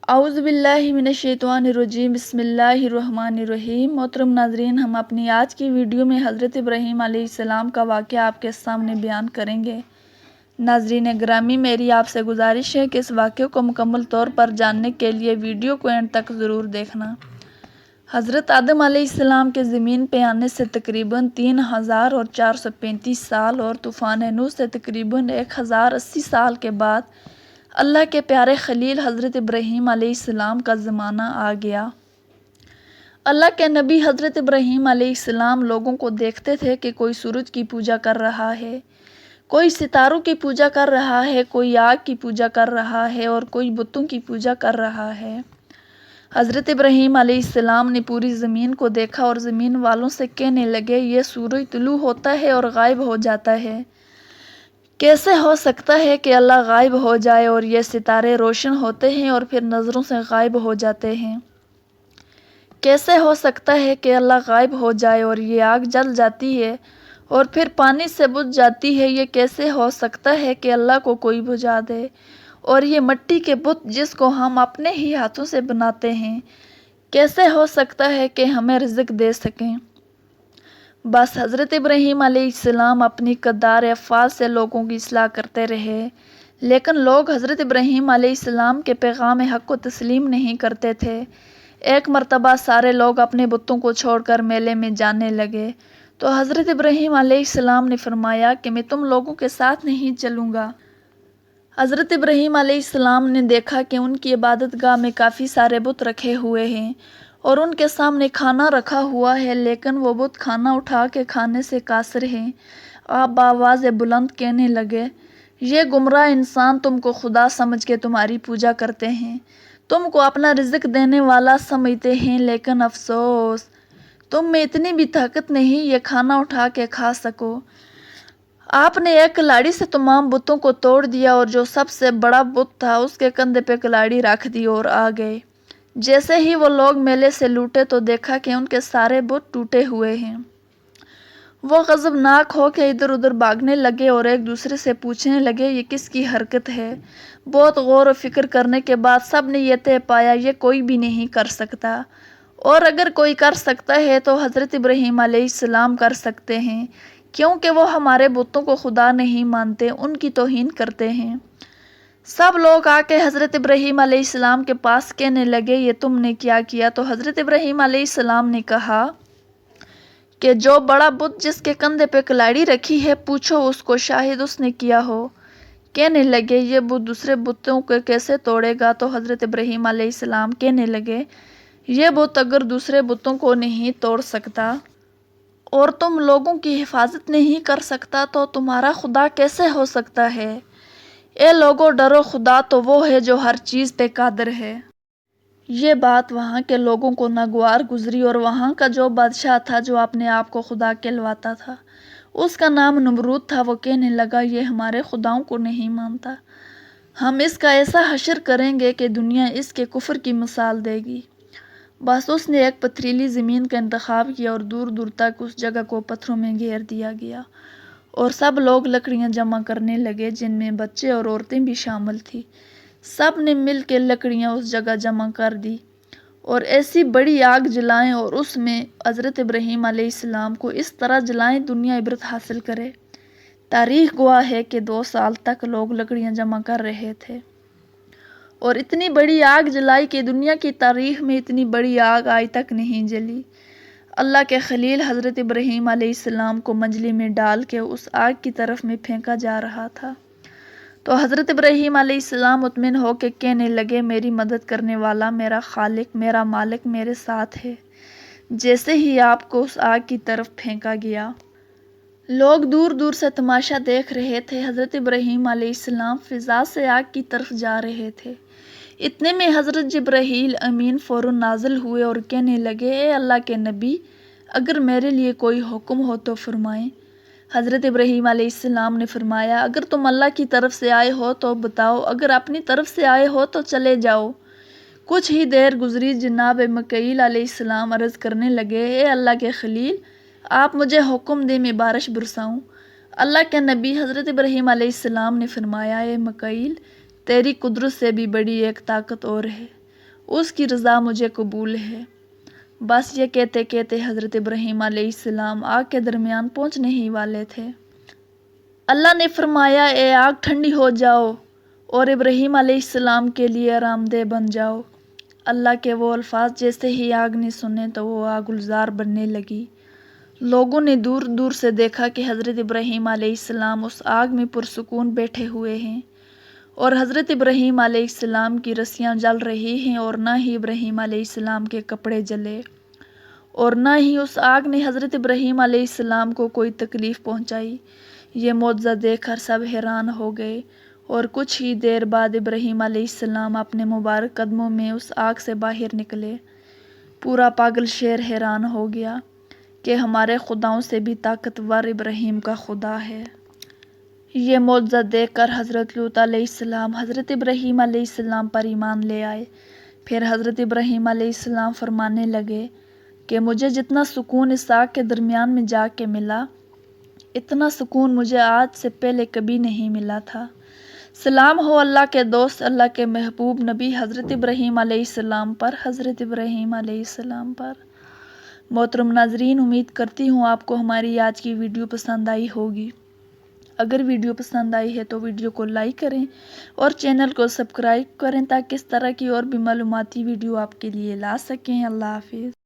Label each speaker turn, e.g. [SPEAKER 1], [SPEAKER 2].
[SPEAKER 1] اعوذ باللہ من الشیطان الرجیم بسم اللہ الرحمن الرحیم۔ محترم ناظرین، ہم اپنی آج کی ویڈیو میں حضرت ابراہیم علیہ السلام کا واقعہ آپ کے سامنے بیان کریں گے۔ ناظرین گرامی، میری آپ سے گزارش ہے کہ اس واقعے کو مکمل طور پر جاننے کے لیے ویڈیو کو اینڈ تک ضرور دیکھنا۔ حضرت آدم علیہ السلام کے زمین پہ آنے سے تقریباً 3435 سال اور طوفان نوح سے تقریباً 1080 سال کے بعد اللہ کے پیارے خلیل حضرت ابراہیم علیہ السلام کا زمانہ آ گیا۔ اللہ کے نبی حضرت ابراہیم علیہ السلام لوگوں کو دیکھتے تھے کہ کوئی سورج کی پوجا کر رہا ہے، کوئی ستاروں کی پوجا کر رہا ہے، کوئی آگ کی پوجا کر رہا ہے اور کوئی بتوں کی پوجا کر رہا ہے۔ حضرت ابراہیم علیہ السلام نے پوری زمین کو دیکھا اور زمین والوں سے کہنے لگے، یہ سورج طلوع ہوتا ہے اور غائب ہو جاتا ہے، کیسے ہو سکتا ہے کہ اللہ غائب ہو جائے، اور یہ ستارے روشن ہوتے ہیں اور پھر نظروں سے غائب ہو جاتے ہیں؟ کیسے ہو سکتا ہے کہ اللہ غائب ہو جائے اور یہ آگ جل جاتی ہے اور پھر پانی سے بجھ جاتی ہے؟ یہ کیسے ہو سکتا ہے کہ اللہ کو کوئی بجھا دے؟ اور یہ مٹی کے بت جس کو ہم اپنے ہی ہاتھوں سے بناتے ہیں، کیسے ہو سکتا ہے کہ ہمیں رزق دے سکیں؟ بس حضرت ابراہیم علیہ السلام اپنی قدار الفاظ سے لوگوں کی اصلاح کرتے رہے، لیکن لوگ حضرت ابراہیم علیہ السلام کے پیغام حق کو تسلیم نہیں کرتے تھے۔ ایک مرتبہ سارے لوگ اپنے بتوں کو چھوڑ کر میلے میں جانے لگے تو حضرت ابراہیم علیہ السلام نے فرمایا کہ میں تم لوگوں کے ساتھ نہیں چلوں گا۔ حضرت ابراہیم علیہ السلام نے دیکھا کہ ان کی عبادت گاہ میں کافی سارے بت رکھے ہوئے ہیں اور ان کے سامنے کھانا رکھا ہوا ہے، لیکن وہ بت کھانا اٹھا کے کھانے سے قاصر ہیں۔ آپ بآواز بلند کہنے لگے، یہ گمراہ انسان تم کو خدا سمجھ کے تمہاری پوجا کرتے ہیں، تم کو اپنا رزق دینے والا سمجھتے ہیں، لیکن افسوس تم میں اتنی بھی طاقت نہیں یہ کھانا اٹھا کے کھا سکو۔ آپ نے ایک کلاڑی سے تمام بتوں کو توڑ دیا اور جو سب سے بڑا بت تھا اس کے کندھے پہ کلاڑی رکھ دی اور آ گئے۔ جیسے ہی وہ لوگ میلے سے لوٹے تو دیکھا کہ ان کے سارے بت ٹوٹے ہوئے ہیں۔ وہ غضبناک ہو کے ادھر ادھر بھاگنے لگے اور ایک دوسرے سے پوچھنے لگے، یہ کس کی حرکت ہے؟ بہت غور و فکر کرنے کے بعد سب نے یہ طے پایا، یہ کوئی بھی نہیں کر سکتا، اور اگر کوئی کر سکتا ہے تو حضرت ابراہیم علیہ السلام کر سکتے ہیں، کیونکہ وہ ہمارے بتوں کو خدا نہیں مانتے، ان کی توہین کرتے ہیں۔ سب لوگ آ کے حضرت ابراہیم علیہ السلام کے پاس کہنے لگے، یہ تم نے کیا کیا؟ تو حضرت ابراہیم علیہ السلام نے کہا کہ جو بڑا بت جس کے کندھے پہ کلاڑی رکھی ہے، پوچھو اس کو، شاید اس نے کیا ہو۔ کہنے لگے، یہ بت دوسرے بتوں کو کیسے توڑے گا؟ تو حضرت ابراہیم علیہ السلام کہنے لگے، یہ بت اگر دوسرے بتوں کو نہیں توڑ سکتا اور تم لوگوں کی حفاظت نہیں کر سکتا تو تمہارا خدا کیسے ہو سکتا ہے؟ اے لوگو، ڈرو، خدا تو وہ ہے جو ہر چیز پہ قادر ہے۔ یہ بات وہاں کے لوگوں کو ناگوار گزری اور وہاں کا جو بادشاہ تھا جو اپنے آپ کو خدا کہلواتا تھا، اس کا نام نمرود تھا، وہ کہنے لگا، یہ ہمارے خداؤں کو نہیں مانتا، ہم اس کا ایسا حشر کریں گے کہ دنیا اس کے کفر کی مثال دے گی۔ بس اس نے ایک پتھریلی زمین کا انتخاب کیا اور دور دور تک اس جگہ کو پتھروں میں گھیر دیا گیا اور سب لوگ لکڑیاں جمع کرنے لگے، جن میں بچے اور عورتیں بھی شامل تھیں۔ سب نے مل کے لکڑیاں اس جگہ جمع کر دی اور ایسی بڑی آگ جلائیں اور اس میں حضرت ابراہیم علیہ السلام کو اس طرح جلائیں دنیا عبرت حاصل کرے۔ تاریخ گواہ ہے کہ 2 سال تک لوگ لکڑیاں جمع کر رہے تھے اور اتنی بڑی آگ جلائی کہ دنیا کی تاریخ میں اتنی بڑی آگ آج تک نہیں جلی۔ اللہ کے خلیل حضرت ابراہیم علیہ السلام کو منجلی میں ڈال کے اس آگ کی طرف میں پھینکا جا رہا تھا تو حضرت ابراہیم علیہ السلام مطمئن ہو کے کہنے لگے، میری مدد کرنے والا، میرا خالق، میرا مالک میرے ساتھ ہے۔ جیسے ہی آپ کو اس آگ کی طرف پھینکا گیا، لوگ دور دور سے تماشا دیکھ رہے تھے۔ حضرت ابراہیم علیہ السلام فضا سے آگ کی طرف جا رہے تھے، اتنے میں حضرت جبرائیل امین فوراً نازل ہوئے اور کہنے لگے، اے اللہ کے نبی، اگر میرے لیے کوئی حکم ہو تو فرمائیں۔ حضرت ابراہیم علیہ السلام نے فرمایا، اگر تم اللہ کی طرف سے آئے ہو تو بتاؤ، اگر اپنی طرف سے آئے ہو تو چلے جاؤ۔ کچھ ہی دیر گزری، جناب میکائیل علیہ السلام عرض کرنے لگے، اے اللہ کے خلیل، آپ مجھے حکم دیں میں بارش برساؤں۔ اللہ کے نبی حضرت ابراہیم علیہ السلام نے فرمایا، اے میکائیل، تیری قدرت سے بھی بڑی ایک طاقت اور ہے، اس کی رضا مجھے قبول ہے۔ بس یہ کہتے کہتے حضرت ابراہیم علیہ السلام آگ کے درمیان پہنچنے ہی والے تھے۔ اللہ نے فرمایا اے آگ ٹھنڈی ہو جاؤ اور ابراہیم علیہ السلام کے لیے آرام دہ بن جاؤ۔ اللہ کے وہ الفاظ جیسے ہی آگ نے سنے تو وہ آگ گلزار بننے لگی۔ لوگوں نے دور دور سے دیکھا کہ حضرت ابراہیم علیہ السلام اس آگ میں پرسکون بیٹھے ہوئے ہیں اور حضرت ابراہیم علیہ السلام کی رسیاں جل رہی ہیں، اور نہ ہی ابراہیم علیہ السلام کے کپڑے جلے، اور نہ ہی اس آگ نے حضرت ابراہیم علیہ السلام کو کوئی تکلیف پہنچائی۔ یہ معجزہ دیکھ کر سب حیران ہو گئے، اور کچھ ہی دیر بعد ابراہیم علیہ السلام اپنے مبارک قدموں میں اس آگ سے باہر نکلے۔ پورا پاگل شہر حیران ہو گیا کہ ہمارے خداؤں سے بھی طاقتور ابراہیم کا خدا ہے۔ یہ معجزہ دیکھ کر حضرت لوط علیہ السلام حضرت ابراہیم علیہ السلام پر ایمان لے آئے۔ پھر حضرت ابراہیم علیہ السلام فرمانے لگے کہ مجھے جتنا سکون اس آگ کے درمیان میں جا کے ملا، اتنا سکون مجھے آج سے پہلے کبھی نہیں ملا تھا۔ سلام ہو اللہ کے دوست، اللہ کے محبوب نبی حضرت ابراہیم علیہ السلام پر، حضرت ابراہیم علیہ السلام پر۔ محترم ناظرین، امید کرتی ہوں آپ کو ہماری آج کی ویڈیو پسند آئی ہوگی۔ اگر ویڈیو پسند آئی ہے تو ویڈیو کو لائک کریں اور چینل کو سبسکرائب کریں تاکہ اس طرح کی اور بھی معلوماتی ویڈیو آپ کے لیے لا سکیں۔ اللہ حافظ۔